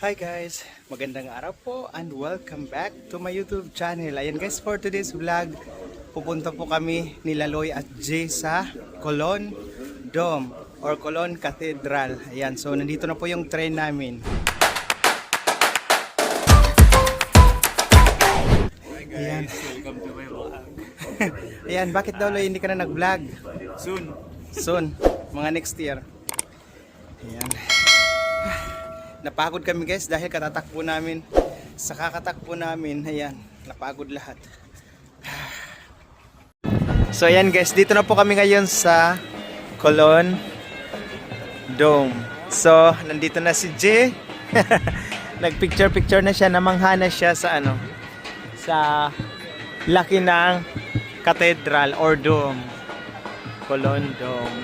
Hi guys! Magandang araw po and welcome back to my YouTube channel. Ayan guys, for today's vlog, pupunta po kami ni Laloy at Jay sa Colon Dome or Colon Cathedral. Ayan, so nandito na po yung train namin. Hi guys, welcome to my vlog. Ayan, bakit daw Loy hindi ka na nag-vlog? Soon. Mga next year. Ayan. Napagod kami guys dahil katatakbo namin. Sa kakatakbo namin, ayan, napagod lahat. So ayan guys, dito na po kami ngayon sa Colon Dome. So, nandito na si Jay. Nagpicture-picture na siya, namangha na siya sa ano, sa laki ng cathedral or dome. Colon Dome.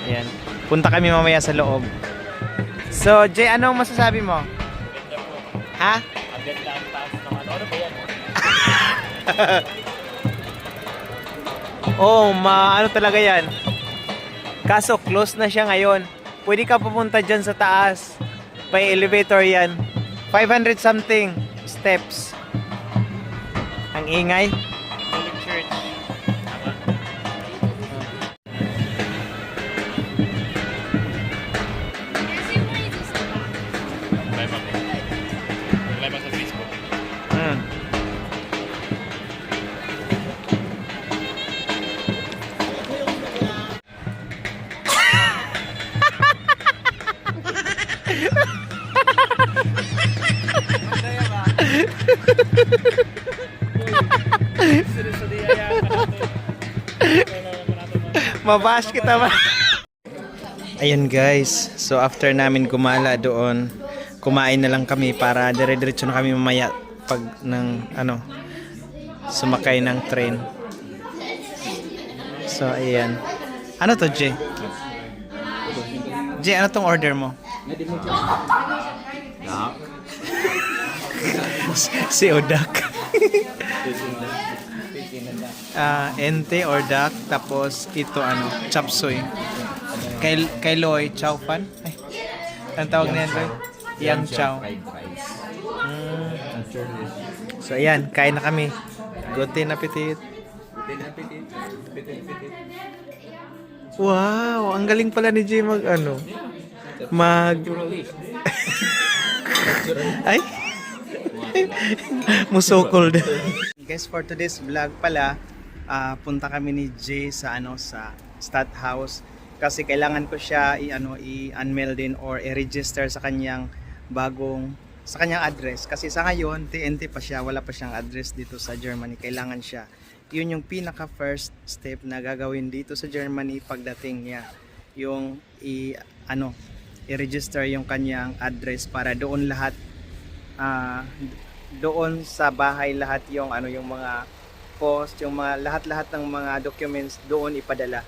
Ayan. Punta kami mamaya sa loob. So, Jay, anong masasabi mo? Ha? Ang ganda ang taas ng ano ba yan? Oh, ano talaga yan? Kaso, close na siya ngayon. Pwede ka pupunta dyan sa taas. May elevator yan. 500 something steps. Ang ingay. Catholic Church. Live sa Facebook. Mabash kita ba? Ayan guys, so after namin gumala doon, kumain na lang kami para dire-diretso na kami mamaya pag ng ano, sumakay ng train. So ayan. Ano to, Jay? Jay, ano tong order mo? Si Odak. Ente or duck, tapos ito ano, chop suey. Kay Loy, chow pan. Ay, ang tawag na yan, Loy? Yang chow. So ayan, kain na kami. Good appetit. Wow, ang galing pala ni Jay mag ano. Ay. Musokol din. Guys, for today's vlog pala, punta kami ni Jay sa ano, sa stat house kasi kailangan ko siya i-unmail din or i-register sa kanyang address kasi sa ngayon TNT pa siya, wala pa siyang address dito sa Germany. Kailangan siya, yun yung pinaka first step na gagawin dito sa Germany pagdating niya, yung i-register yung kanyang address para doon lahat doon sa bahay lahat yung yung mga post, yung mga lahat ng mga documents doon ipadala.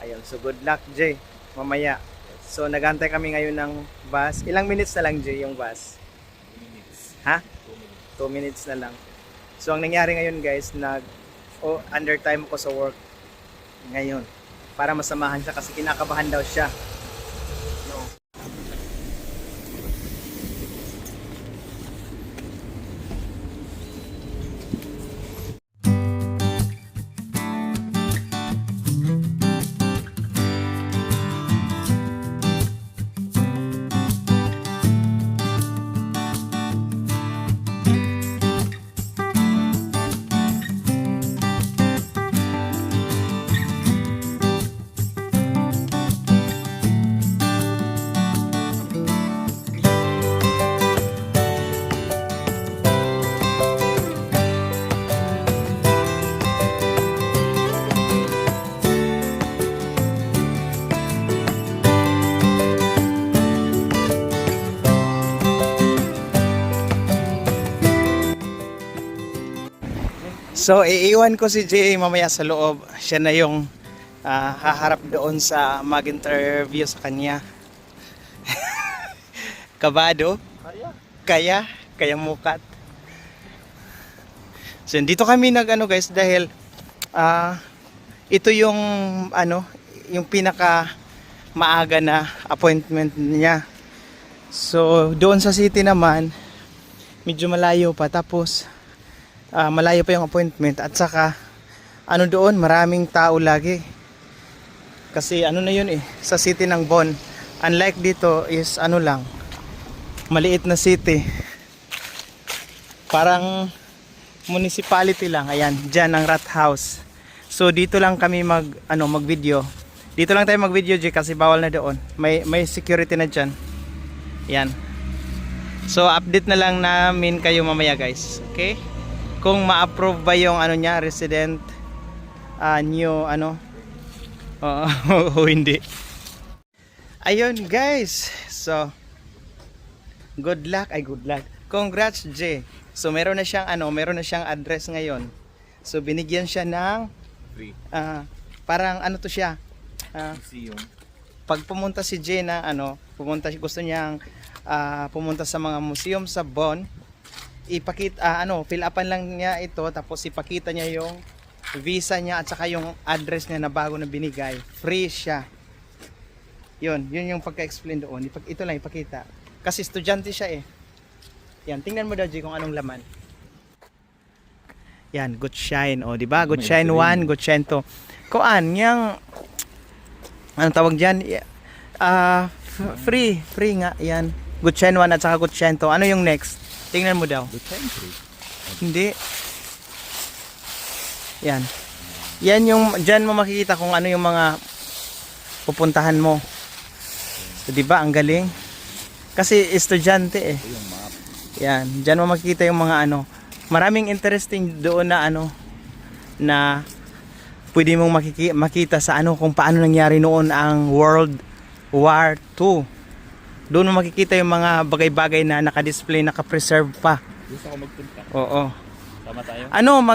Ayun, so good luck Jay mamaya. So nagantay kami ngayon ng bus. Ilang minutes na lang Jay yung bus? 2 minutes. Ha? 2 minutes na lang. So ang nangyari ngayon guys, under time ko sa work ngayon para masamahan siya kasi kinakabahan daw siya. So iiwan ko si Jay mamaya sa loob. Siya na yung haharap doon sa mag-interview sa kanya. Kabado? Kaya mukat. So dito kami guys dahil ito yung yung pinaka maaga na appointment niya. So, doon sa city naman, medyo malayo pa. Tapos, malayo pa yung appointment. At saka, ano doon, maraming tao lagi. Kasi ano na yun sa city ng Bonn. Unlike dito is ano lang, maliit na city. Parang municipality lang. Ayan, dyan ang rat house. So, dito lang kami mag-video. Dito lang tayo mag-video, G, kasi bawal na doon. May security na dyan. Yan. So update na lang namin kayo mamaya, guys. Okay? Kung ma-approve ba yung ano niya, resident new o hindi. Ayun, guys. So good luck. Congrats, J. So meron na siyang address ngayon. So binigyan siya ng Free. Parang ano to siya? Museum. Pag pumunta si Jay na gusto niyang pumunta sa mga museum sa Bonn, ipakita fill upan lang niya ito, tapos ipakita niya yung visa niya at saka yung address niya na bago na binigay. Free siya. Yun yung pagka-explain doon. Ito lang ipakita. Kasi estudyante siya eh. Yan, tingnan mo daw, Jay, kung anong laman. Yan, Gutschein, di ba? Gutschein 1, Gutschein 2. Kuan, yang anong tawag dyan? Free nga, yan. Gutschein 1 at saka Gutschein 2. Ano yung next? Tingnan mo daw. Gutschein 3. Hindi. Yan. Yan yung, dyan mo makikita kung ano yung mga pupuntahan mo. So, diba, ang galing. Kasi estudyante eh. Ito yung map. Yan, dyan mo makikita yung mga maraming interesting doon na pwede mong makita sa kung paano nangyari noon ang World War II. Doon mo makikita yung mga bagay-bagay na naka-display, naka-preserve pa. Gusto ko magpunta. Oo. Sama tayo.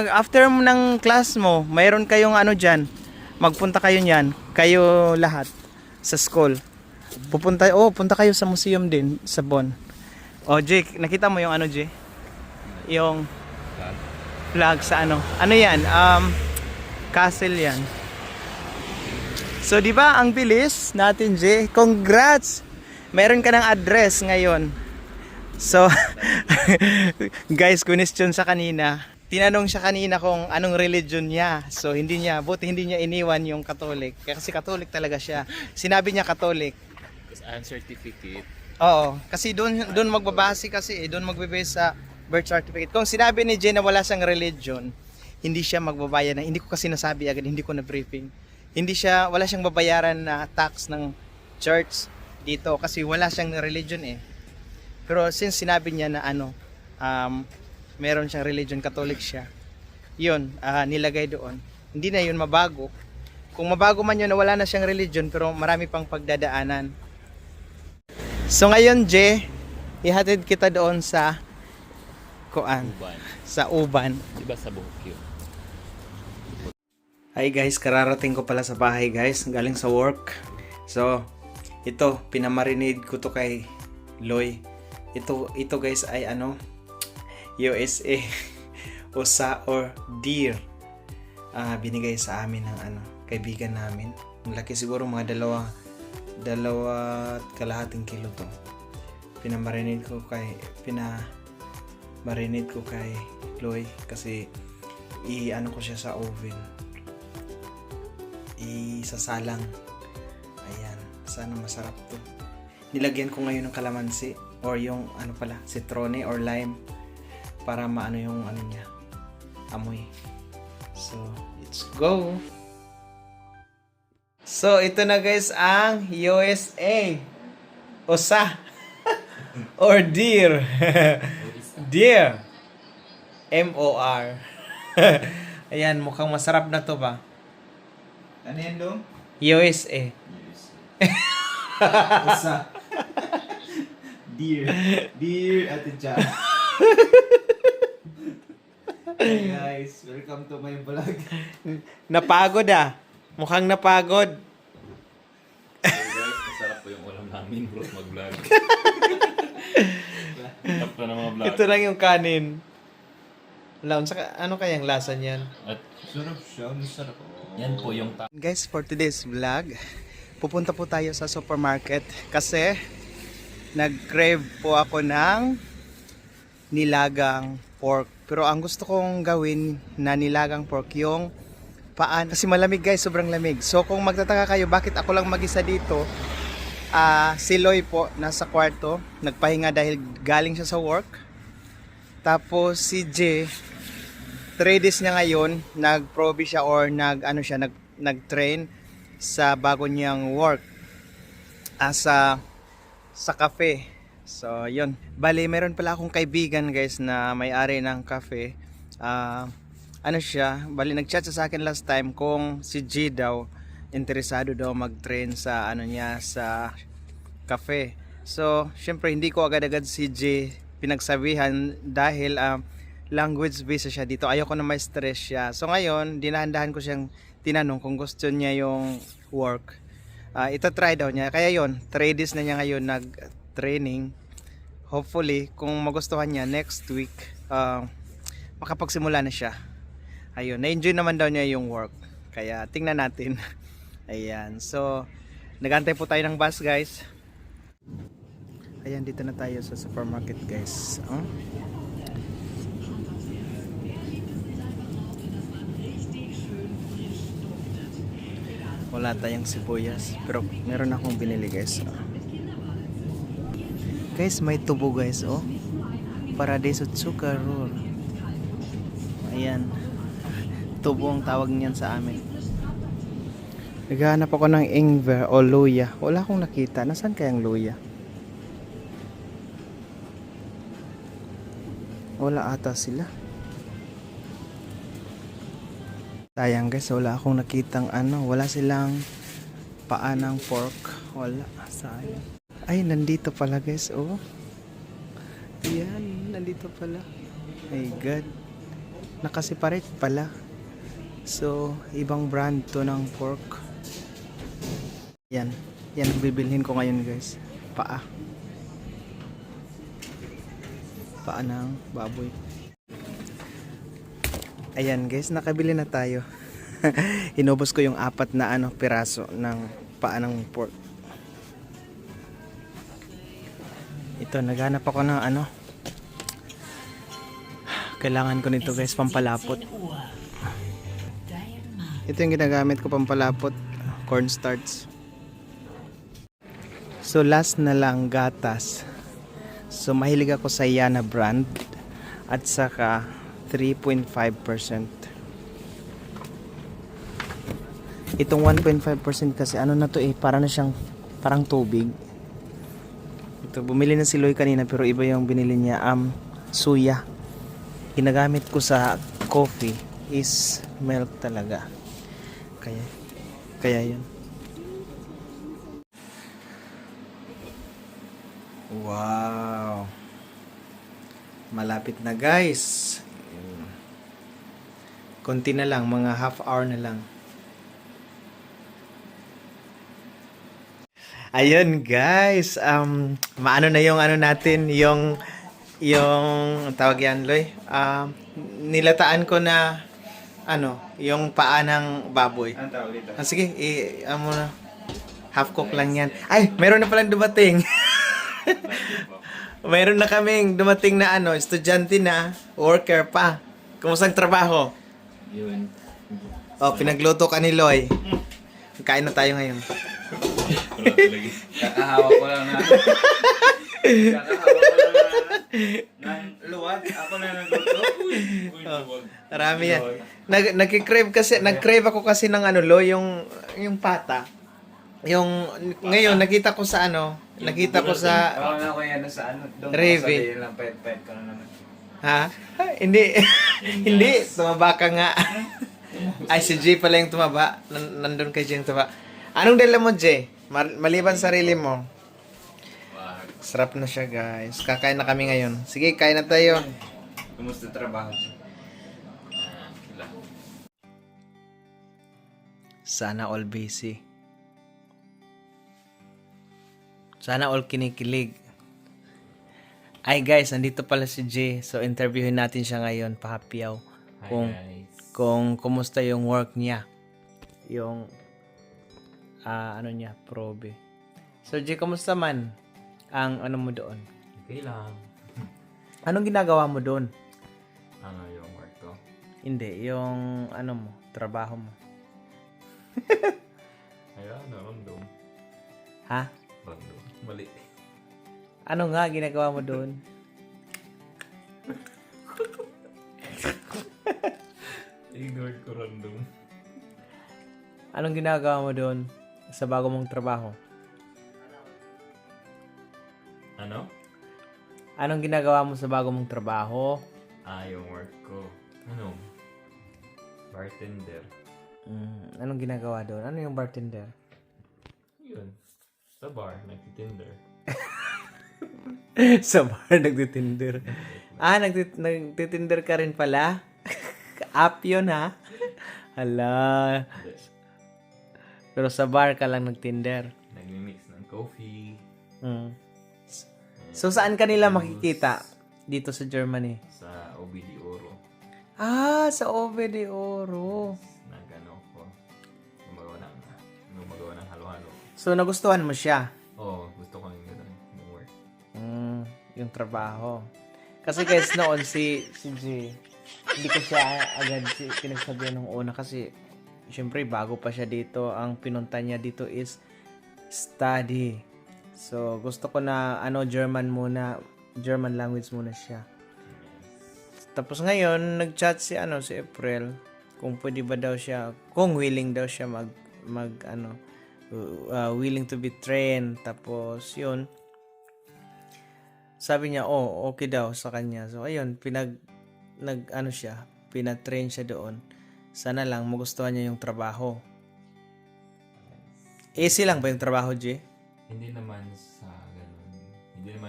After ng class mo, mayroon kayong diyan. Magpunta kayo niyan, kayo lahat sa school. Punta kayo sa museum din sa Bonn. Jake, nakita mo yung Jay? Yung flag sa ano yan? Castle yan. So, di ba ang bilis natin, Jay? Congrats! Meron ka ng address ngayon. So, guys, question sa kanina. Tinanong siya kanina kung anong religion niya. So, buti hindi niya iniwan yung Catholic. Kasi Catholic talaga siya. Sinabi niya Catholic. Because I have certificate. Oo, kasi doon magbabase kasi doon magbe-base sa birth certificate. Kung sinabi ni Jay na wala siyang religion, hindi siya magbabayad hindi ko kasi nasabi agad, hindi ko na briefing. Wala siyang babayaran na tax ng church dito kasi wala siyang religion eh. Pero since sinabi niya na meron siyang religion, Catholic siya. 'Yun, nilagay doon. Hindi na 'yun mabago. Kung mabago man 'yun na wala na siyang religion pero marami pang pagdadaanan. So ngayon, Jay, ihatid kita doon sa Uban. sa Uban. Diba sa Bukyo? Hi guys, kararating ko pala sa bahay guys, galing sa work. So, ito, pinamarinade ko to kay Loy. Ito guys ay USA Osa or deer. Binigay sa amin ng kaibigan namin. Ang laki siguro mga dalawa at kalahating kilo to. Pinamarinade ko kay Loy kasi ko siya sa oven. Isasalang. Ayan, sana masarap to. Nilagyan ko ngayon ng kalamansi or yung citrone or lime para maano yung niya, amoy. So, let's go. So, ito na guys ang USA Osa or deer. Deer. M-O-R. Ayan, mukhang masarap na to ba? Ano yan, Dong? USA. Usa. Dear Ate Cha. Hey guys, welcome to my vlog. Napagod Mukhang napagod. Hey guys, masarap po yung ulam namin bro, mag-vlog. Sarap na mga vlog. Ito lang yung kanin. Ano kayang lasa niyan? At Sarap siya, masarap. yan po yung Guys, for today's vlog, pupunta po tayo sa supermarket kasi nag-crave po ako ng nilagang pork. Pero ang gusto kong gawin na nilagang pork yung paan. Kasi malamig guys, sobrang lamig. So kung magtataka kayo bakit ako lang mag-isa dito, si Loy po nasa kwarto, nagpahinga dahil galing siya sa work. Tapos si J, 3 days niya ngayon, nag-proby siya or nag-train sa bago niyang work sa cafe. So, yun. Bali, meron pala akong kaibigan guys na may-ari ng cafe. Bali, nag-chat sa akin last time kung si G daw interesado daw mag-train sa sa cafe. So, syempre hindi ko agad-agad si G pinagsabihan dahil language based siya dito. Ayoko na may stress siya. So ngayon, dinahan-dahan ko siyang tinanong kung gusto niya yung work. Ita-try daw niya. Kaya yon, 3 days na niya ngayon nag-training. Hopefully, kung magustuhan niya next week, makapagsimula na siya. Ayun, na-enjoy naman daw niya yung work. Kaya tingnan natin. Ayan. So, nagantay po tayo ng bus, guys. Ayan, dito na tayo sa supermarket, guys. Wala tayong sibuyas, pero meron akong binili, guys. Guys, may tubo, guys, oh. Paradiso Tsukar roll. Ayan. Tubo ang tawag niyan sa amin. Naghahanap ako ng ingwer o luya. Wala akong nakita. Nasaan kayang luya? Wala ata sila. Sayang guys, wala akong nakitang wala silang paa ng pork. Wala, sayang. Ay, nandito pala guys, oh. Yan, nandito pala. My God. Nakaseparate pala. So, ibang brand to ng pork. Yan. Yan ang bibilhin ko ngayon guys. Paa. Paa ng baboy. Ayan guys, nakabili na tayo. Inubos ko yung 4 na piraso ng paa ng pork. Ito, naghanap ako ng kailangan ko nito guys, pampalapot. Ito yung ginagamit ko pampalapot, cornstarch. So last na lang gatas. So mahilig ako sa Yana brand at saka 3.5%. Itong 1.5% kasi na to para na siyang parang tubig. Ito, bumili na si Loy kanina pero iba yung binili niya, suya. Ginagamit ko sa coffee is milk talaga. Kaya yun. Wow. Malapit na guys. Konti na lang, mga half hour na lang. Ayun guys, maano na yung natin, yung tawag yan, Loy. Nilataan ko na yung paa ng baboy. Ano tawag dito? Sige, na. Half cook lang yan. Ay, meron na palang dumating. Meron na kaming dumating na estudyante na, worker pa. Kumusta ang trabaho? Yun. Oh, pinagluto ka ni Loy. Kain na tayo ngayon. Wala talaga. Kakahawa ko lang na. Kakahawa ko lang na. Ng luwag. Ako na nagluto. Uy, luwag. Marami yan. Nag-crave ako kasi ng Loy, yung pata. Yung ngayon nakita ko sa Ako na ko yan sa doon Revy. Sabihin lang, pet ko na naman. Ha? Hindi. Hindi. Tumaba ka nga. Ay, si Jay pala yung tumaba. Nandun kay Jay yung tumaba. Anong dala mo, Jay? Maliban sarili mo. Wag. Sarap na siya, guys. Kakain na kami ngayon. Sige, kain na tayo. Kumusta trabaho dyan? Sila. Sana all busy. Sana all kinikilig. Ay guys, nandito pala si Jay. So interviewin natin siya ngayon, pahapyaw. Kung guys. kumusta yung work niya. Yung probe. So Jay, kumusta man? ang ano mo doon? Okay lang. Anong ginagawa mo doon? Ano yung work ko? Hindi, yung ano mo, trabaho mo. Ayan, random. Ha? Random. Mali. Ano nga ginagawa mo doon? Ignored ko random. Anong ginagawa mo doon sa bago mong trabaho? Ano? Anong ginagawa mo sa bago mong trabaho? Yung work ko. Ano? Bartender. Anong ginagawa doon? Ano yung bartender? Yun. Sa bar, nagtitinder. Sa bar, nagtitinder. Nagtitinder ka rin pala? App yun, ha? Hala. Hindi. Pero sa bar ka lang nagtinder. Nagmi-mix ng coffee. So, saan ka nila makikita? Dito sa Germany? Sa OBD Oro. Sa Ove de Oro. Nagano ko. Gumagawa ng halo-halo. So, nagustuhan mo siya? Gusto ko yung gano'n. Yung work. Yung trabaho. Kasi guys, noon si G, hindi ko siya agad pinagsabihan nung una kasi syempre bago pa siya dito, ang pinunta niya dito is study. So, gusto ko na German language muna siya. Tapos ngayon, nag-chat si April kung pwede ba daw siya, kung willing daw siya willing to be trained. Tapos yun, sabi niya, okay daw sa kanya. So ayun, pinatrain siya doon. Sana lang magustuhan niya yung trabaho. Easy lang ba yung trabaho, G? Hindi naman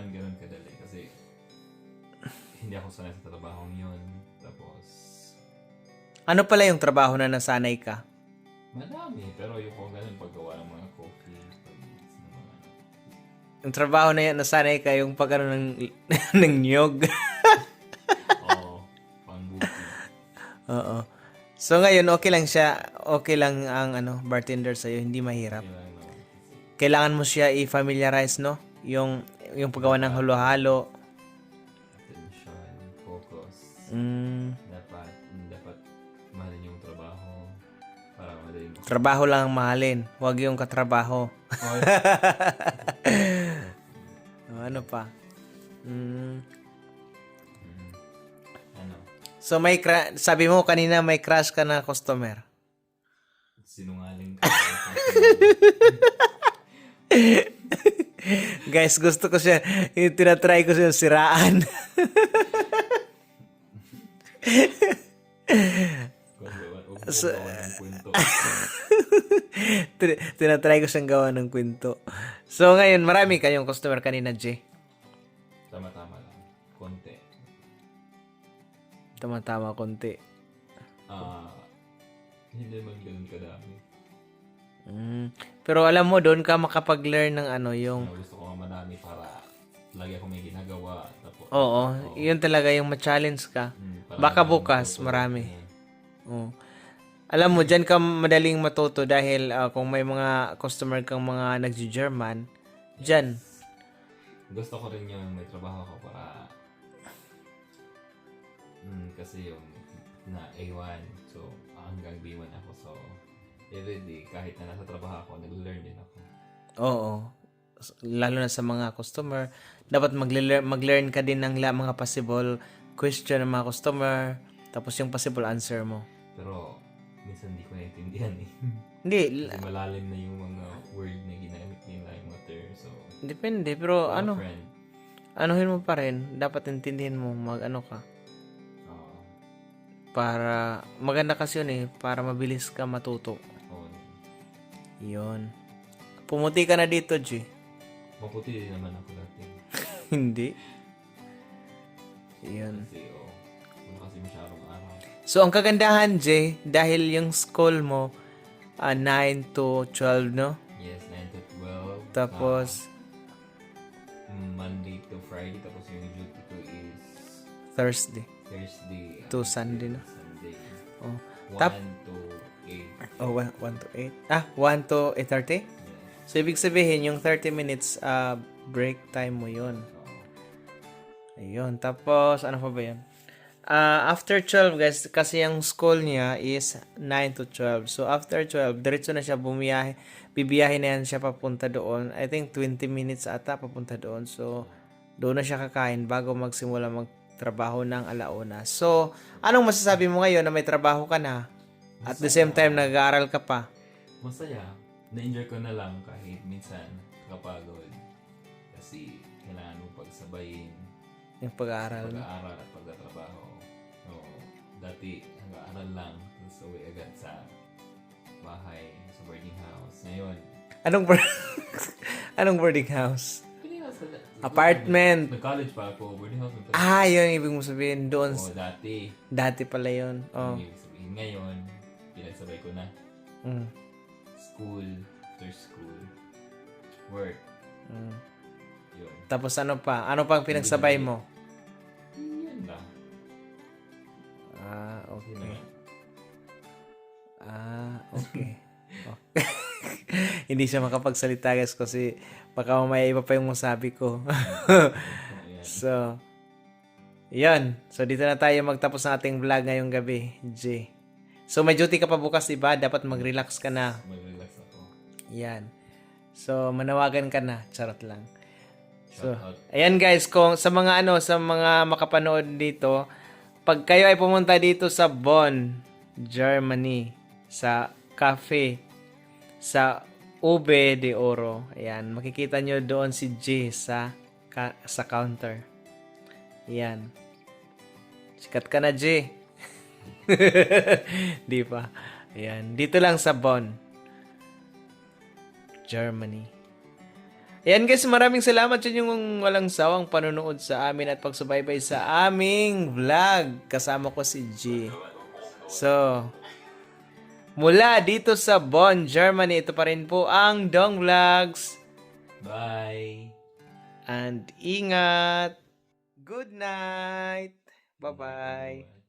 ganun kadali kasi hindi ako sanay sa trabahong yun. Tapos Ano pala yung trabaho na nasanay ka? madami, pero yung ko ganun paggawa ng mga coffee. Yung trabaho na yan, nasanay ka yung pag ng niyog. Pangbuti. Oo. So ngayon, okay lang siya. Okay lang ang bartender sa'yo. Hindi mahirap. Kailangan naman. Kailangan mo siya i-familiarize, no? Yung paggawa ng halo-halo. Attention, focus. Dapat mahalin yung trabaho para madaling Trabaho lang ang mahalin. Huwag yung katrabaho. Ano pa? Ano? So sabi mo kanina may crush ka na customer. Sinungaling ka. Guys, gusto ko siya, tinatry ko siya siraan. Ng kwento. Tinatry ko siyang gawa ng kwento. So ngayon, marami kayong customer kanina, J. Tama-tama lang. Konti. Tama-tama konti. Hindi naman ganun kadami. Pero alam mo, doon ka makapag-learn ng yung... Gusto ko nga madami para lagi ako may ginagawa. Tapos, Oo, yun talaga yung ma-challenge ka. Baka bukas, marami. Oo. Alam mo, dyan ka madaling matuto dahil kung may mga customer kang mga nagji-German, dyan. Gusto ko rin yung may trabaho ko para kasi yung na A1, so hanggang B1 ako, so everyday kahit na nasa trabaho ako, nag-learn din ako. Oo. Lalo na sa mga customer, dapat mag-learn ka din ng mga possible question ng mga customer, tapos yung possible answer mo. Pero minsan hindi ko naiintindihan eh. Hindi. Kasi malalim na yung mga word na ginamit nila, yung mga term, so Depende, pero friend. anuhin mo pa rin, dapat intindihin mo ka. Para, maganda kasi yun para mabilis ka matuto. Yun. Pumuti ka na dito, G. Maputi din naman ako dati. Hindi. Yun. Kasi, kasi masyadong araw. So, ang kagandahan, J, dahil yung school mo, 9 to 12, no? Yes, 9 to 12. Tapos, Monday to Friday. Tapos yung duty ko is Thursday Thursday to Sunday, no? Sunday. Oh. 1 to 8. Oh, 1 to 8. 1 to 8:30? Yes. So, ibig sabihin, yung 30 minutes break time mo yun. Oo. Ayun. Tapos, ano pa ba yun? After 12, guys, kasi yung school niya is 9 to 12. So, after 12, diretso na siya bumiyahe. Bibiyahe na yan siya papunta doon. I think 20 minutes ata papunta doon. So, doon na siya kakain bago magsimula magtrabaho ng alauna. So, anong masasabi mo ngayon na may trabaho ka na? At the same time, nag-aaral ka pa? Masaya. Na-enjoy ko na lang kahit minsan kapagod. Kasi kailangan mo pagsabayin Yung pag-aaral. pag-aaral at pagtatrabaho. Oo. Dati, nag-aaral lang. Tapos uwi agad sa bahay, sa boarding house. Ngayon, Anong boarding house? boarding house na, Apartment. Nag-college pa ako, boarding house. Yun yung ibig mo sabihin. Doon. Oo, dati. Dati pala yun. Oh. Yung ibig sabihin ngayon, pinagsabay ko na. Mm. School, after school, work, Mm. yun. Tapos ano pa? Ano pang pinagsabay mo? Yan lang. Okay. Yun lang. Okay. Okay. Hindi siya makapagsalita guys kasi baka mamaya iba pa yung masabi ko. Ayan. So, yan. So, dito na tayo magtapos ng ating vlog ngayong gabi, J. So, may duty ka pa bukas, diba? Dapat mag-relax ka na. Mag-relax ako. Yan. So, manawagan ka na. Charot lang. So, Shout out. ayan guys, kung sa mga sa mga makapanood dito, pag kayo ay pumunta dito sa Bonn, Germany, sa cafe, sa Ube de Oro, ayan, makikita nyo doon si J sa counter. Ayan. Sikat ka na, J. Di pa. Ayan. Dito lang sa Bonn, Germany. Ayan guys, maraming salamat sa inyong walang sawang panonood sa amin at pagsubaybay sa aming vlog. Kasama ko si G. So, mula dito sa Bonn, Germany, ito pa rin po ang Dong Vlogs. Bye! And ingat! Good night! Bye-bye!